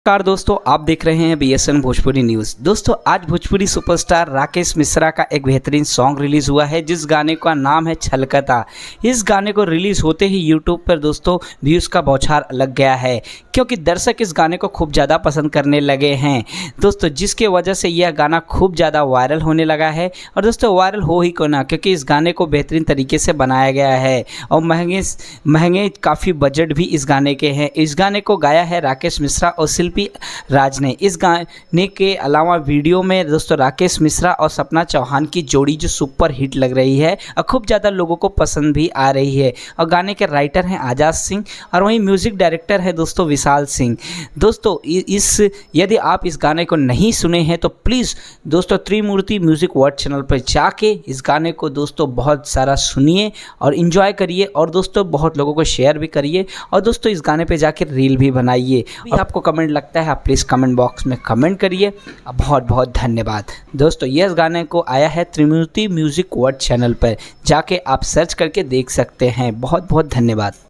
नमस्कार दोस्तों, आप देख रहे हैं BSN भोजपुरी न्यूज़। दोस्तों, आज भोजपुरी सुपरस्टार राकेश मिश्रा का एक बेहतरीन सॉन्ग रिलीज़ हुआ है जिस गाने का नाम है छलकता। इस गाने को रिलीज़ होते ही यूट्यूब पर दोस्तों व्यूज़ का बौछार लग गया है क्योंकि दर्शक इस गाने को खूब ज़्यादा पसंद करने लगे हैं दोस्तों, जिसके वजह से यह गाना खूब ज़्यादा वायरल होने लगा है। और दोस्तों वायरल हो ही क्यों ना, क्योंकि इस गाने को बेहतरीन तरीके से बनाया गया है और महंगे काफ़ी बजट भी इस गाने के हैं। इस गाने को गाया है राकेश मिश्रा और शिल्पी राज ने। इस गाने के अलावा वीडियो में दोस्तों राकेश मिश्रा और सपना चौहान की जोड़ी जो सुपर हिट लग रही है और खूब ज़्यादा लोगों को पसंद भी आ रही है। और गाने के राइटर हैं आजाद सिंह और वहीं म्यूज़िक डायरेक्टर है दोस्तों विशाल सिंह। दोस्तों यदि आप इस गाने को नहीं सुने हैं तो प्लीज़ दोस्तों त्रिमूर्ति म्यूज़िक वर्ल्ड चैनल पर जाके इस गाने को दोस्तों बहुत सारा सुनिए और इन्जॉय करिए और दोस्तों बहुत लोगों को शेयर भी करिए और दोस्तों इस गाने पे जाके रील भी बनाइए। आपको कमेंट लगता है आप प्लीज़ कमेंट बॉक्स में कमेंट करिए। बहुत बहुत धन्यवाद दोस्तों। यह गाने को आया है त्रिमूर्ति म्यूज़िक वर्ल्ड चैनल पर, जाके आप सर्च करके देख सकते हैं। बहुत बहुत धन्यवाद।